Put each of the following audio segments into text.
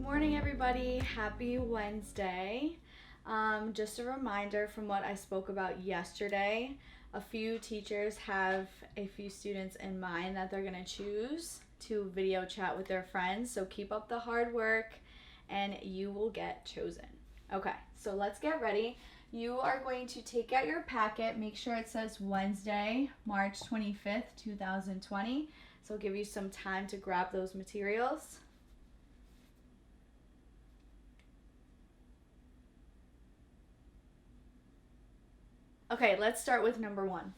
Morning, everybody. Happy Wednesday. Just a reminder from what I spoke about yesterday, a few teachers have a few students in mind that they're going to choose to video chat with their friends. So keep up the hard work and you will get chosen. Okay, so let's get ready. You are going to take out your packet. Make sure it says Wednesday, March 25th, 2020. So I'll give you some time to grab those materials. Okay, let's start with number 1.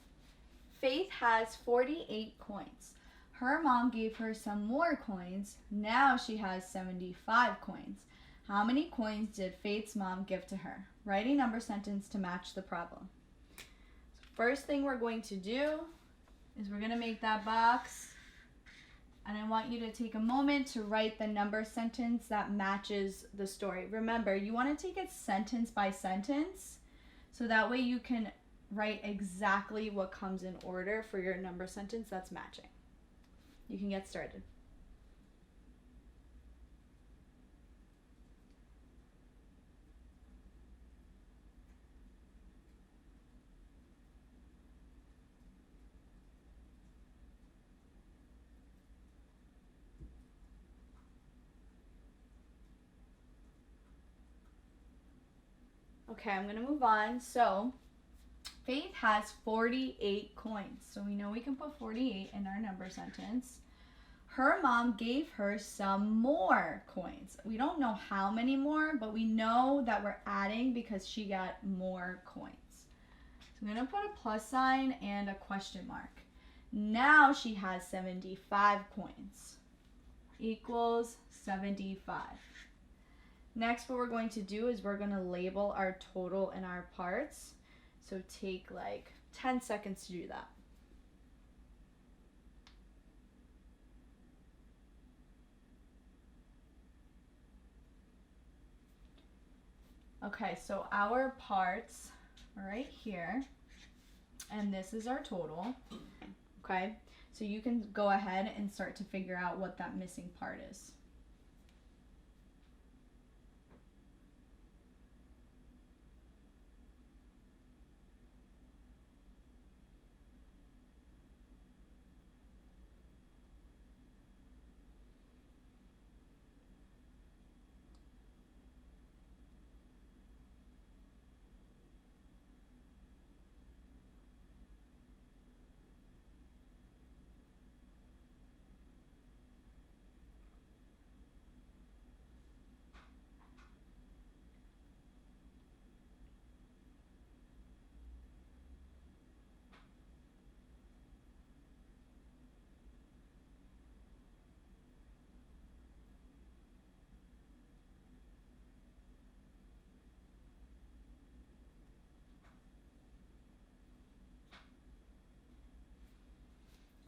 Faith has 48 coins. Her mom gave her some more coins. Now she has 75 coins. How many coins did Faith's mom give to her? Write a number sentence to match the problem. First thing we're going to do is we're going to make that box. And I want you to take a moment to write the number sentence that matches the story. Remember, you want to take it sentence by sentence, so that way you can write exactly what comes in order for your number sentence that's matching. You can get started. Okay, I'm going to move on. So Faith has 48 coins. So we know we can put 48 in our number sentence. Her mom gave her some more coins. We don't know how many more, but we know that we're adding because she got more coins. So I'm going to put a plus sign and a question mark. Now she has 75 coins. Equals 75. Next, what we're going to do is we're going to label our total and our parts. So take like 10 seconds to do that. Okay, so our parts are right here, and this is our total. Okay, so you can go ahead and start to figure out what that missing part is.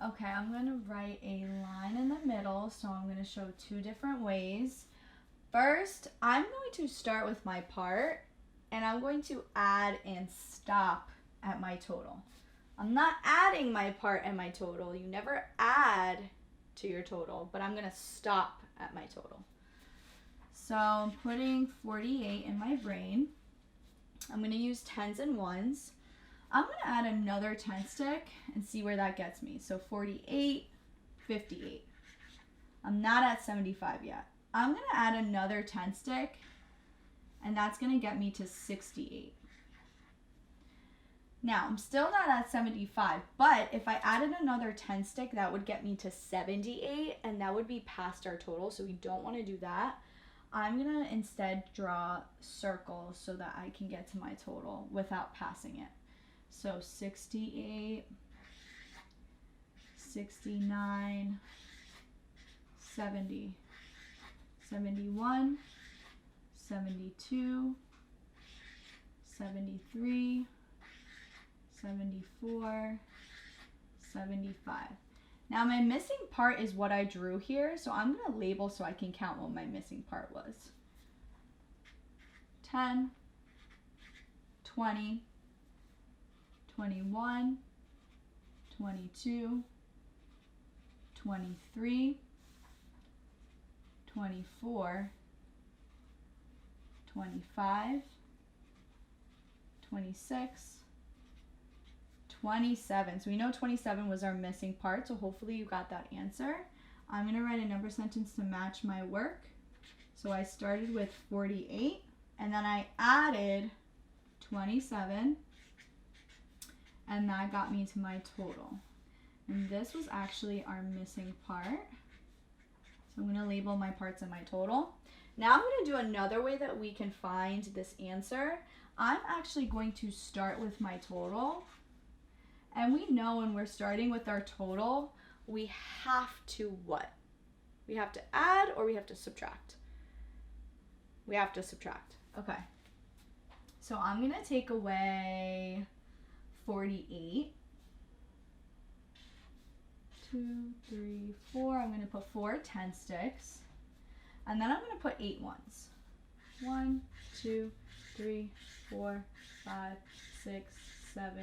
Okay, I'm going to write a line in the middle, so I'm going to show two different ways. First, I'm going to start with my part, and I'm going to add and stop at my total. I'm not adding my part and my total. You never add to your total, but I'm going to stop at my total. So I'm putting 48 in my brain. I'm going to use tens and ones. I'm going to add another 10 stick and see where that gets me. So 48, 58. I'm not at 75 yet. I'm going to add another 10 stick, and that's going to get me to 68. Now, I'm still not at 75, but if I added another 10 stick, that would get me to 78, and that would be past our total, so we don't want to do that. I'm going to instead draw circles so that I can get to my total without passing it. So 68, 69, 70, 71, 72, 73, 74, 75. Now my missing part is what I drew here, so I'm going to label so I can count what my missing part was. 10, 20, 21, 22, 23, 24, 25, 26, 27. So we know 27 was our missing part, so hopefully you got that answer. I'm going to write a number sentence to match my work. So I started with 48, and then I added 27, and that got me to my total. And this was actually our missing part. So I'm going to label my parts and my total. Now I'm going to do another way that we can find this answer. I'm actually going to start with my total. And we know when we're starting with our total, we have to what? We have to add or we have to subtract? We have to subtract. Okay. So I'm going to take away 48. 2, 3, 4. I'm going to put 4 10 sticks. And then I'm going to put 8 ones. 1, 2, 3, 4, 5, 6, 7,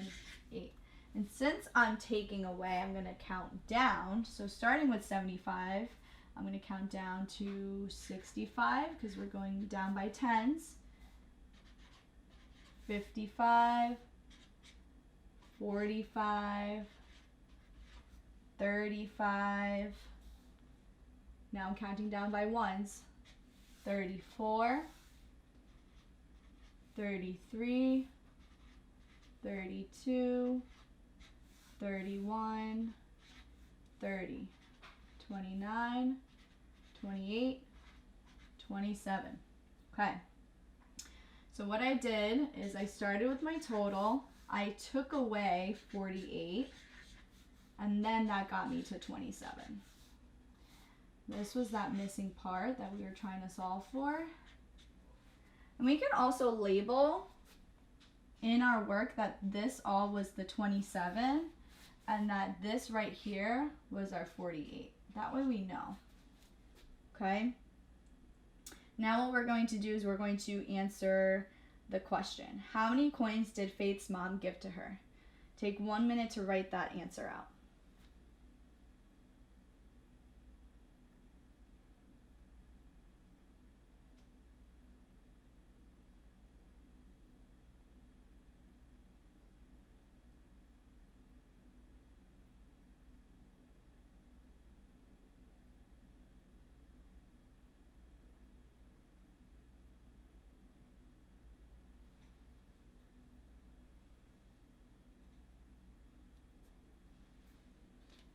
8. And since I'm taking away, I'm going to count down. So starting with 75, I'm going to count down to 65 because we're going down by tens. 55, 45, 35. Now I'm counting down by ones. 34, 33, 32, 31, 30, 29, 28, 27. Okay. So what I did is I started with my total. I took away 48, and then that got me to 27. This was that missing part that we were trying to solve for. And we can also label in our work that this all was the 27 and that this right here was our 48. That way we know. Okay? Now what we're going to do is we're going to answer the question. How many coins did Faith's mom give to her? Take 1 minute to write that answer out.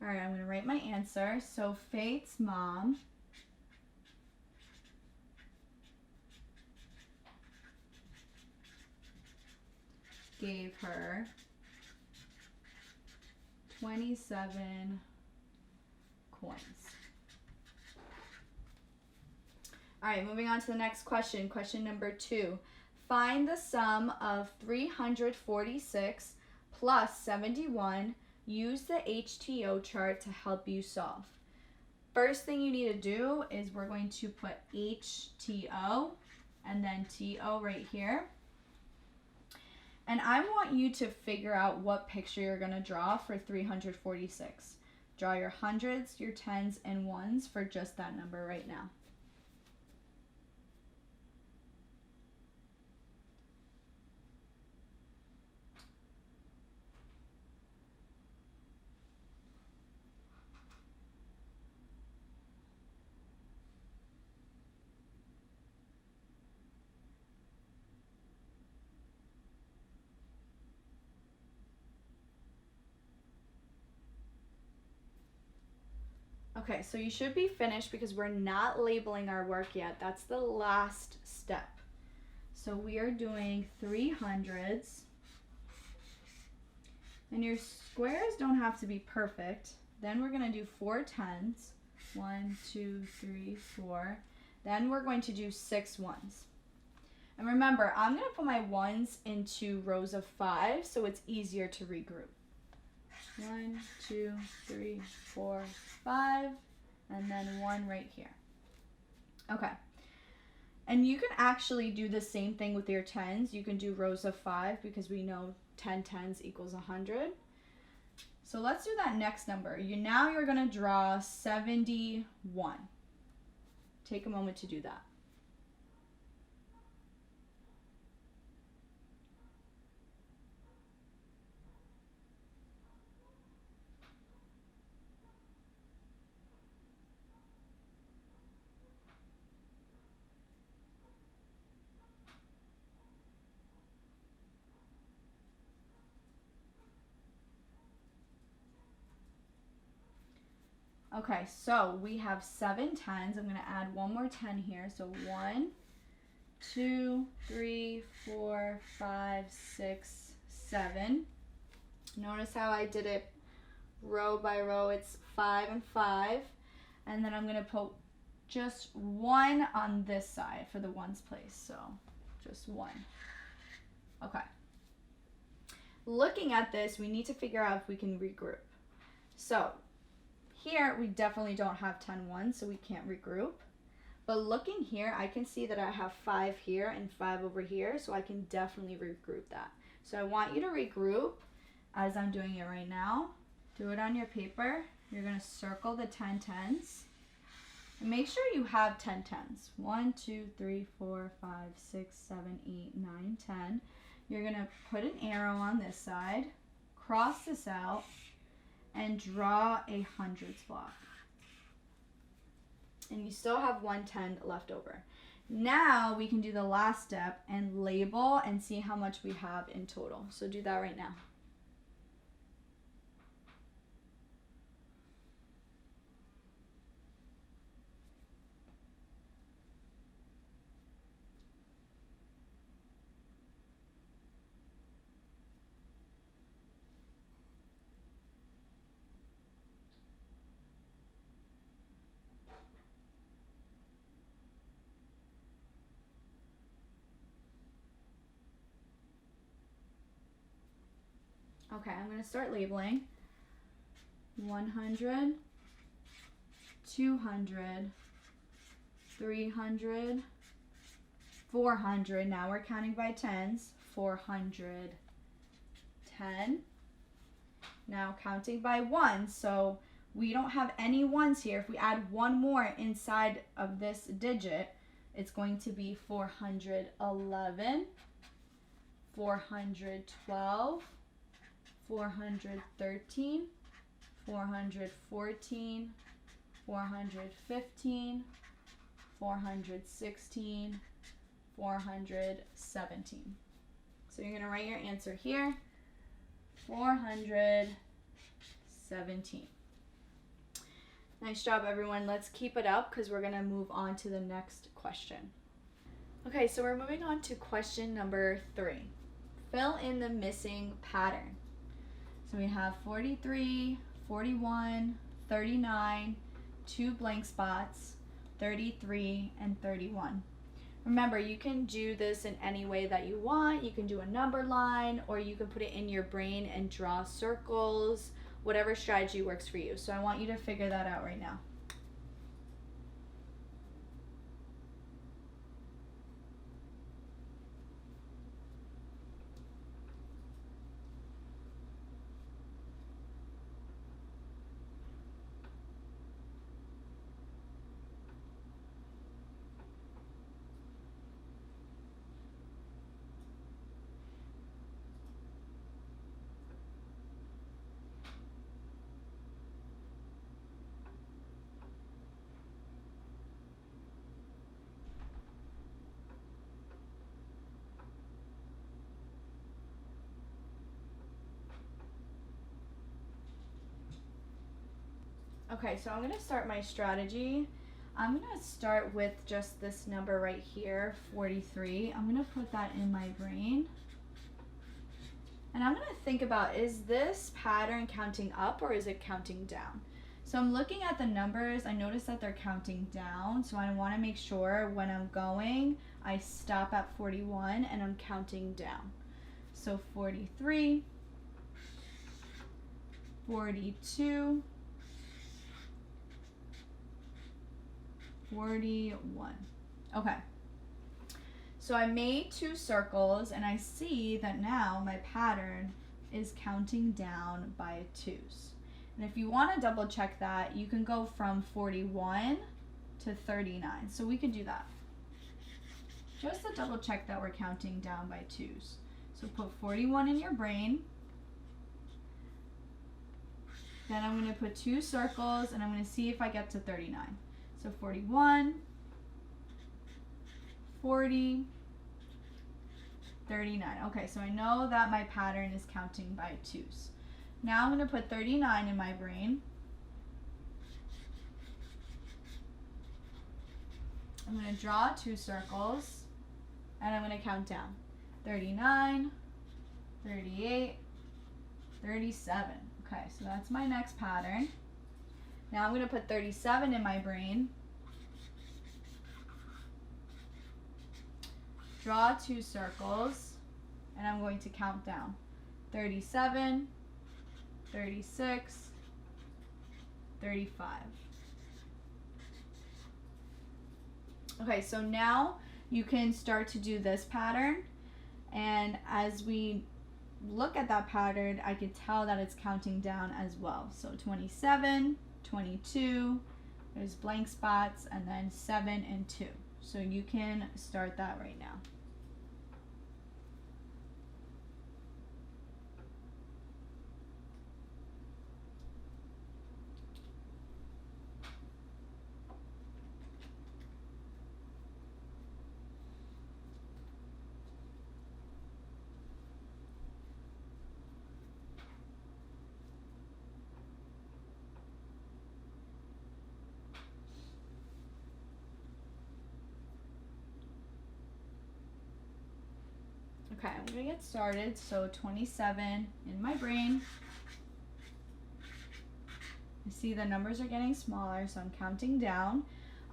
All right, I'm going to write my answer. So Faith's mom gave her 27 coins. All right, moving on to the next question. Question number 2. Find the sum of 346 plus 71. Use the HTO chart to help you solve. First thing you need to do is we're going to put HTO and then TO right here. And I want you to figure out what picture you're going to draw for 346. Draw your hundreds, your tens, and ones for just that number right now. Okay, so you should be finished because we're not labeling our work yet. That's the last step. So we are doing 300s. And your squares don't have to be perfect. Then we're going to do 4 tens. 1, 2, 3, 4. Then we're going to do 6 ones. And remember, I'm going to put my ones into rows of 5 so it's easier to regroup. 1, 2, 3, 4, 5, and then 1 right here. Okay. And you can actually do the same thing with your tens. You can do rows of 5 because we know 10 tens equals 100. So let's do that next number. Now you're going to draw 71. Take a moment to do that. Okay, so we have 7 tens. I'm going to add one more 10 here. So 1, 2, 3, 4, 5, 6, 7. Notice how I did it row by row. It's 5 and 5. And then I'm going to put just 1 on this side for the ones place. So just 1. Okay. Looking at this, we need to figure out if we can regroup. So here, we definitely don't have 10 ones, so we can't regroup. But looking here, I can see that I have 5 here and 5 over here, so I can definitely regroup that. So I want you to regroup as I'm doing it right now. Do it on your paper. You're going to circle the 10 tens. And make sure you have 10 tens. 1, 2, 3, 4, 5, 6, 7, 8, 9, 10. You're going to put an arrow on this side, cross this out, and draw a hundreds block. And you still have 110 left over. Now we can do the last step and label and see how much we have in total. So do that right now. Okay, I'm going to start labeling. 100, 200, 300, 400. Now we're counting by tens. 410. Now counting by ones. So we don't have any ones here. If we add one more inside of this digit, it's going to be 411, 412, 413, 414, 415, 416, 417. So you're going to write your answer here, 417. Nice job, everyone. Let's keep it up because we're going to move on to the next question. Okay, so we're moving on to question number 3. Fill in the missing pattern. So we have 43, 41, 39, 2 blank spots, 33, and 31. Remember, you can do this in any way that you want. You can do a number line, or you can put it in your brain and draw circles, whatever strategy works for you. So I want you to figure that out right now. Okay, so I'm going to start my strategy. I'm going to start with just this number right here, 43. I'm going to put that in my brain. And I'm going to think about, is this pattern counting up or is it counting down? So I'm looking at the numbers. I notice that they're counting down. So I want to make sure when I'm going, I stop at 41 and I'm counting down. So 43, 42, 41. Okay. So I made 2 circles and I see that now my pattern is counting down by 2s. And if you want to double check that, you can go from 41 to 39. So we could do that. Just to double check that we're counting down by 2s. So put 41 in your brain. Then I'm going to put 2 circles and I'm going to see if I get to 39. So 41, 40, 39. Okay, so I know that my pattern is counting by 2s. Now I'm going to put 39 in my brain. I'm going to draw 2 circles, and I'm going to count down. 39, 38, 37. Okay, so that's my next pattern. Now I'm going to put 37 in my brain. Draw 2 circles, and I'm going to count down. 37, 36, 35. Okay, so now you can start to do this pattern, and as we look at that pattern, I can tell that it's counting down as well. So 27, 22, there's blank spots, and then 7 and 2. So you can start that right now. Okay, I'm going to get started. So 27 in my brain. I see the numbers are getting smaller, so I'm counting down.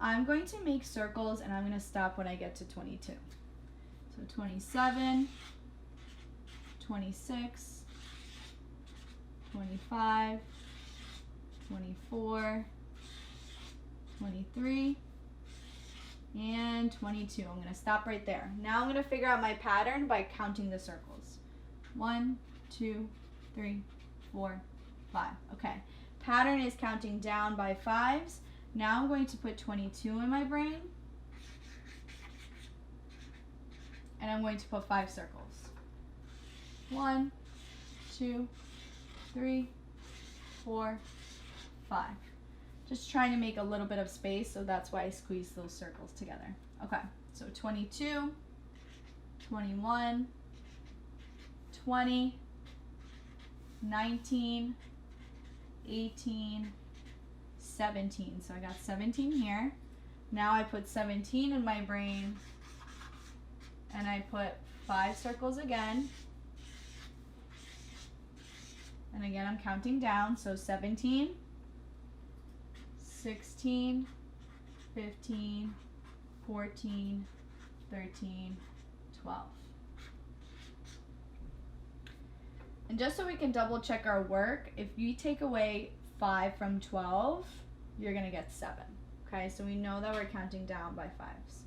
I'm going to make circles, and I'm going to stop when I get to 22. So 27, 26, 25, 24, 23, and 22. I'm going to stop right there. Now I'm going to figure out my pattern by counting the circles. 1, 2, 3, 4, 5. Okay. Pattern is counting down by 5s. Now I'm going to put 22 in my brain. And I'm going to put 5 circles. 1, 2, 3, 4, 5. Just trying to make a little bit of space, so that's why I squeeze those circles together. Okay, so 22, 21, 20, 19, 18, 17. So I got 17 here. Now I put 17 in my brain, and I put 5 circles again. And again, I'm counting down, so 17, 16, 15, 14, 13, 12. And just so we can double check our work, if you take away 5 from 12, you're going to get 7. Okay, so we know that we're counting down by 5s.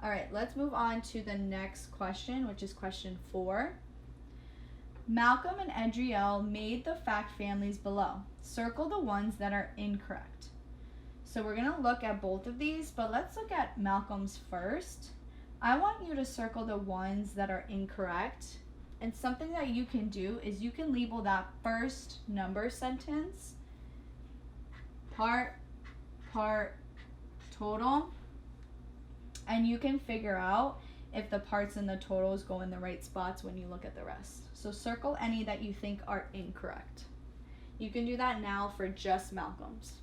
All right, let's move on to the next question, which is question 4. Malcolm and Adrielle made the fact families below. Circle the ones that are incorrect. So we're going to look at both of these, but let's look at Malcolm's first. I want you to circle the ones that are incorrect. And something that you can do is you can label that first number sentence part, total. And you can figure out if the parts and the totals go in the right spots when you look at the rest. So circle any that you think are incorrect. You can do that now for just Malcolm's.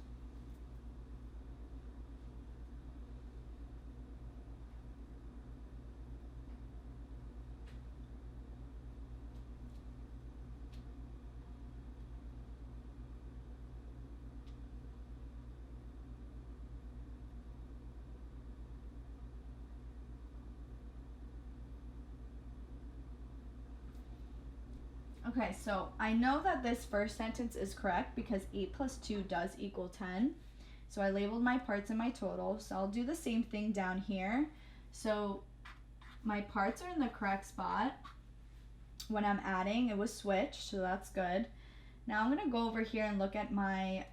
Okay, so I know that this first sentence is correct because 8 plus 2 does equal 10. So I labeled my parts and my total. So I'll do the same thing down here. So my parts are in the correct spot. When I'm adding, it was switched, so that's good. Now I'm going to go over here and look at my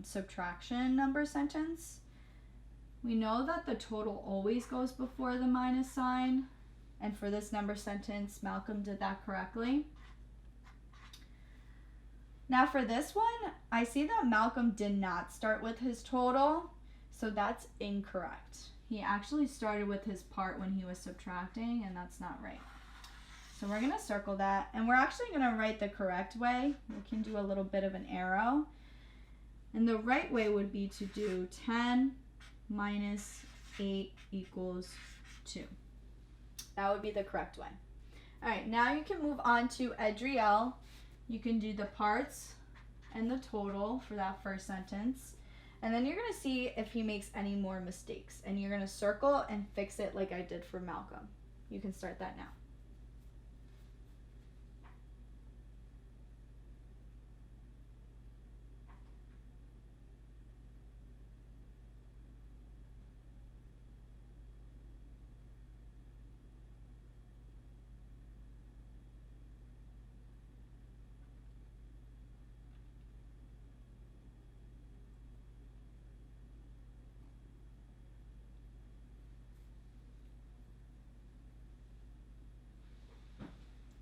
subtraction number sentence. We know that the total always goes before the minus sign. And for this number sentence, Malcolm did that correctly. Now for this one, I see that Malcolm did not start with his total. So that's incorrect. He actually started with his part when he was subtracting, and that's not right. So we're going to circle that, and we're actually going to write the correct way. We can do a little bit of an arrow. And the right way would be to do 10 minus 8 equals 2. That would be the correct way. All right, now you can move on to Edriel. You can do the parts and the total for that first sentence. And then you're going to see if he makes any more mistakes. And you're going to circle and fix it like I did for Malcolm. You can start that now.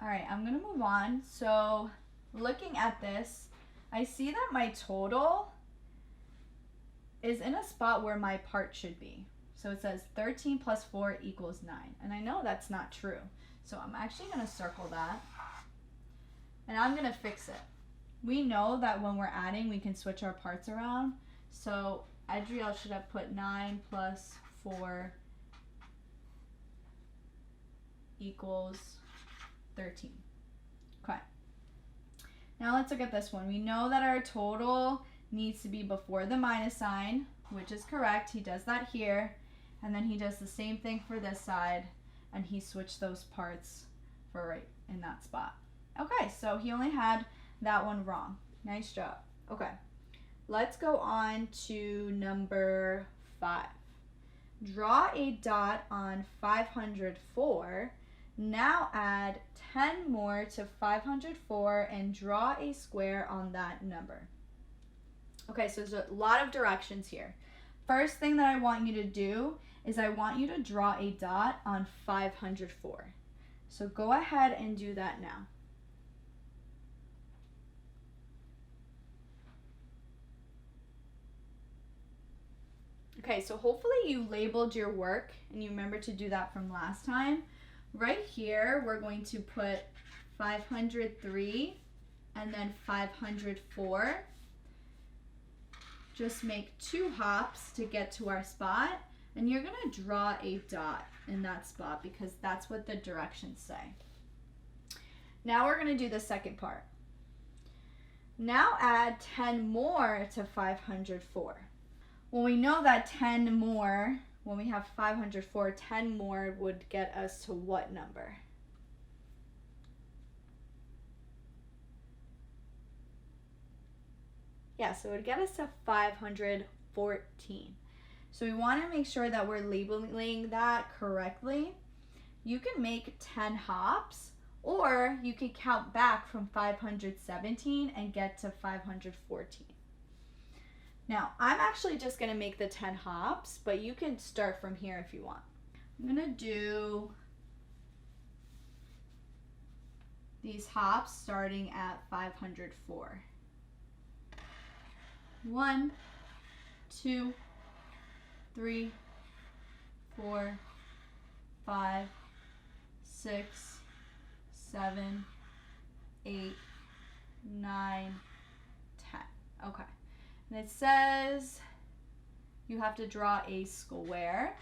All right, I'm gonna move on. So looking at this, I see that my total is in a spot where my part should be. So it says 13 plus 4 equals 9. And I know that's not true. So I'm actually gonna circle that. And I'm gonna fix it. We know that when we're adding, we can switch our parts around. So Adriel should have put 9 plus 4 equals 13. Okay. Now let's look at this one. We know that our total needs to be before the minus sign, which is correct. He does that here. And then he does the same thing for this side. And he switched those parts for right in that spot. Okay, so he only had that one wrong. Nice job. Okay. Let's go on to number 5. Draw a dot on 504. Now add 10 more to 504 and draw a square on that number. Okay, so there's a lot of directions here. First thing that I want you to do is I want you to draw a dot on 504. So go ahead and do that now. Okay, so hopefully you labeled your work and you remember to do that from last time. Right here, we're going to put 503 and then 504. Just make 2 hops to get to our spot, and you're going to draw a dot in that spot because that's what the directions say. Now we're going to do the second part. Now add 10 more to 504. Well, we know that 10 more, when we have 504, 10 more would get us to what number? Yeah, so it would get us to 514. So we want to make sure that we're labeling that correctly. You can make 10 hops, or you can count back from 517 and get to 514. Now, I'm actually just going to make the 10 hops, but you can start from here if you want. I'm going to do these hops starting at 504. 1, 2, 3, 4, 5, 6, 7, 8, 9, 10. Okay. And it says you have to draw a square.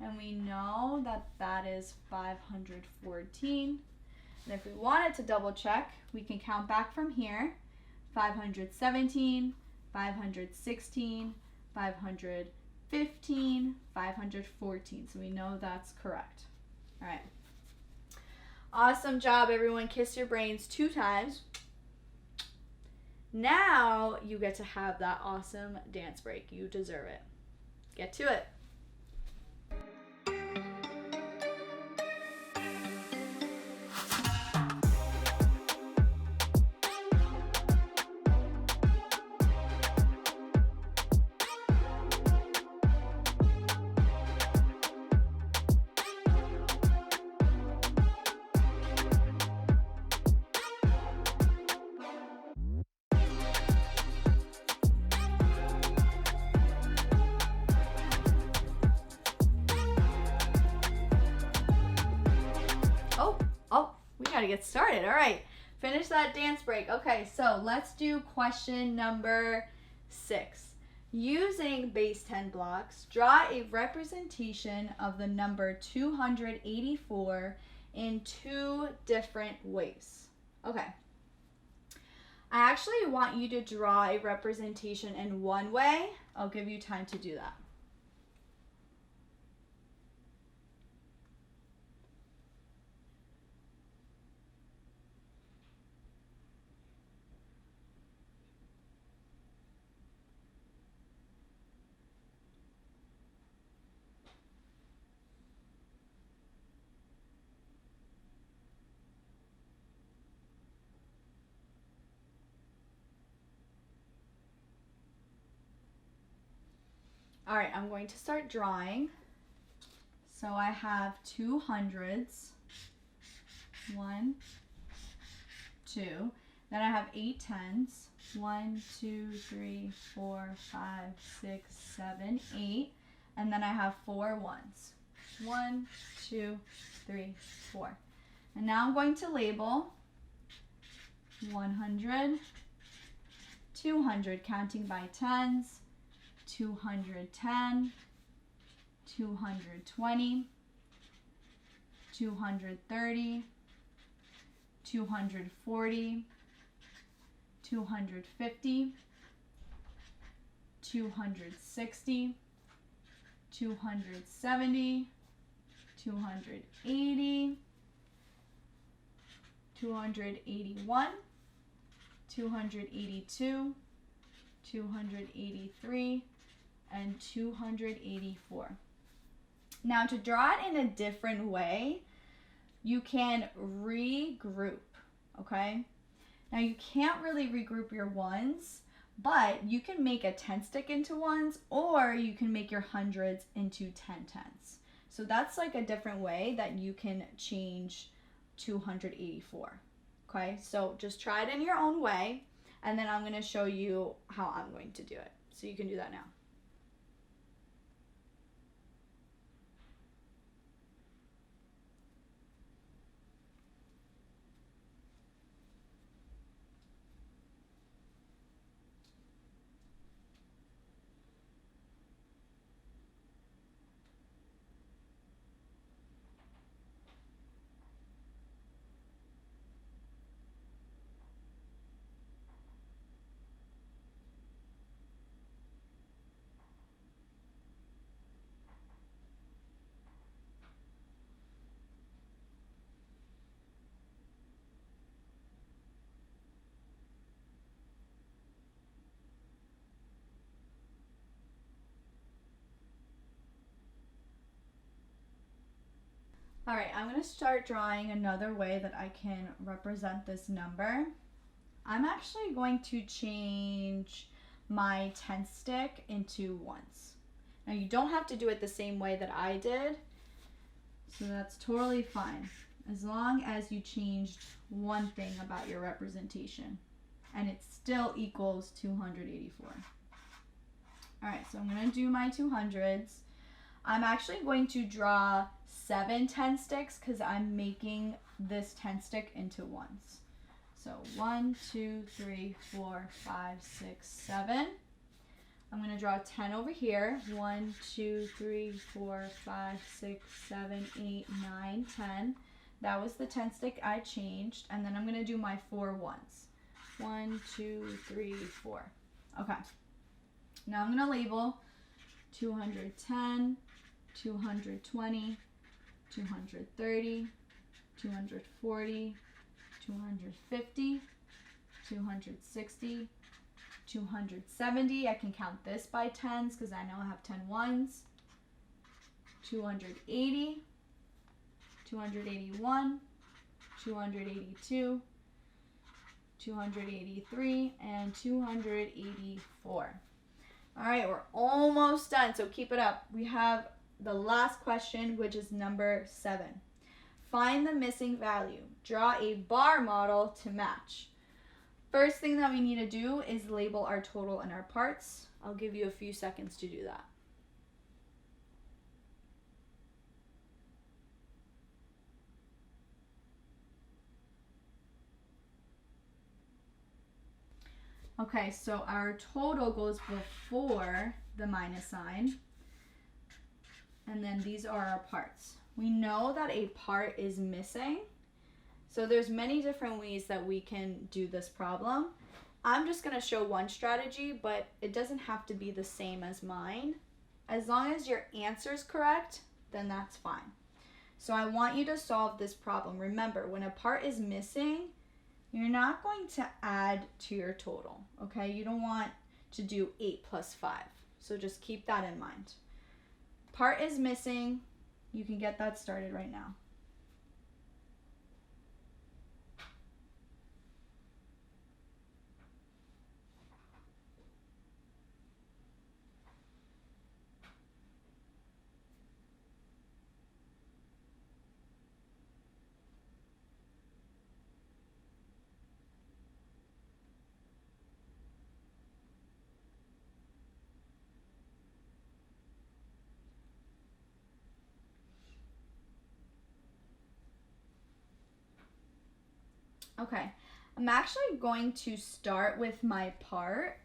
And we know that that is 514. And if we wanted to double check, we can count back from here. 517, 516, 515, 514. So we know that's correct. All right. Awesome job, everyone. Kiss your brains 2 times. Now you get to have that awesome dance break. You deserve it. Get to it. gotta get started. All right, finish that dance break. Okay, so let's do question number 6. Using base 10 blocks, draw a representation of the number 284 in 2 different ways. Okay. I actually want you to draw a representation in one way. I'll give you time to do that. All right, I'm going to start drawing. So I have 2 hundreds. 1, 2. Then I have 8 tens. 1, 2, 3, 4, 5, 6, 7, 8. And then I have 4 ones. 1, 2, 3, 4. And now I'm going to label 100, 200, counting by tens, 210, 220, 230, 240, 250, 260, 270, 280, 281, 282, 283, and 284. Now to draw it in a different way, you can regroup, okay? Now you can't really regroup your ones, but you can make a 10 stick into ones, or you can make your hundreds into 10 tens. So that's like a different way that you can change 284, okay? So just try it in your own way, and then I'm going to show you how I'm going to do it. So you can do that now. All right, I'm going to start drawing another way that I can represent this number. I'm actually going to change my 10 stick into ones. Now you don't have to do it the same way that I did, so that's totally fine, as long as you changed one thing about your representation, and it still equals 284. All right, so I'm going to do my 200s. I'm actually going to draw 7 10 sticks because I'm making this 10 stick into ones. So 1, 2, 3, 4, 5, 6, 7. I'm going to draw 10 over here. 1, 2, 3, 4, 5, 6, 7, 8, 9, 10. That was the 10 stick I changed. And then I'm going to do my 4 ones. 1, 2, 3, 4. Okay. Now I'm going to label 210, 220, 230, 240, 250, 260, 270. I can count this by tens because I know I have 10 ones. 280, 281, 282, 283, and 284. All right, we're almost done, so keep it up. We have the last question, which is number 7. Find the missing value. Draw a bar model to match. First thing that we need to do is label our total and our parts. I'll give you a few seconds to do that. Okay, so our total goes before the minus sign. And then these are our parts. We know that a part is missing. So there's many different ways that we can do this problem. I'm just going to show one strategy, but it doesn't have to be the same as mine. As long as your answer is correct, then that's fine. So I want you to solve this problem. Remember, when a part is missing, you're not going to add to your total, okay? You don't want to do 8 plus 5. So just keep that in mind. Part is missing. You can get that started right now. Okay, I'm actually going to start with my part.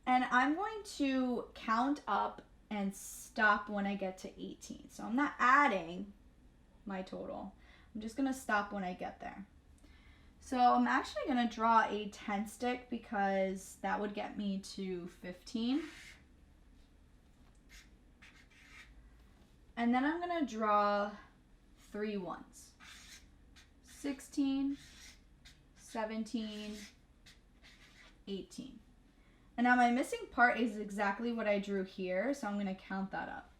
And I'm going to count up and stop when I get to 18. So I'm not adding my total. I'm just going to stop when I get there. So I'm actually going to draw a 10 stick because that would get me to 15. And then I'm going to draw 3 ones. 16, 17, 18. And now my missing part is exactly what I drew here, so I'm going to count that up.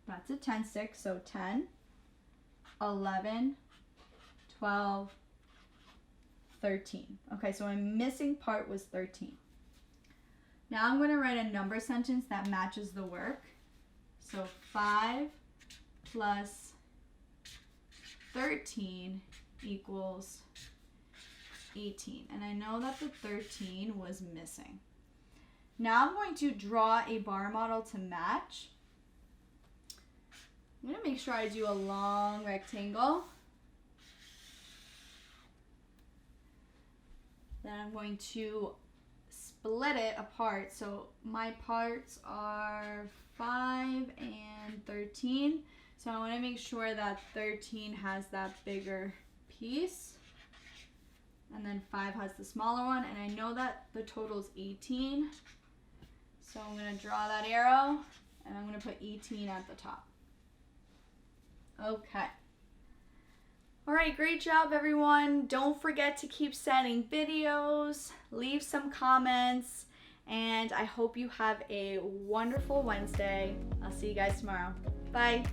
That's a 10 stick, so 10, 11, 12, 13. Okay, so my missing part was 13. Now I'm going to write a number sentence that matches the work. So 5 plus 13 equals 18. And I know that the 13 was missing. Now I'm going to draw a bar model to match. I'm going to make sure I do a long rectangle. Then I'm going to split it apart. So my parts are 5 and 13. So I want to make sure that 13 has that bigger piece. And then 5 has the smaller one. And I know that the total is 18. So I'm going to draw that arrow. And I'm going to put 18 at the top. Okay. All right, great job, everyone. Don't forget to keep sending videos, leave some comments, and I hope you have a wonderful Wednesday. I'll see you guys tomorrow. Bye.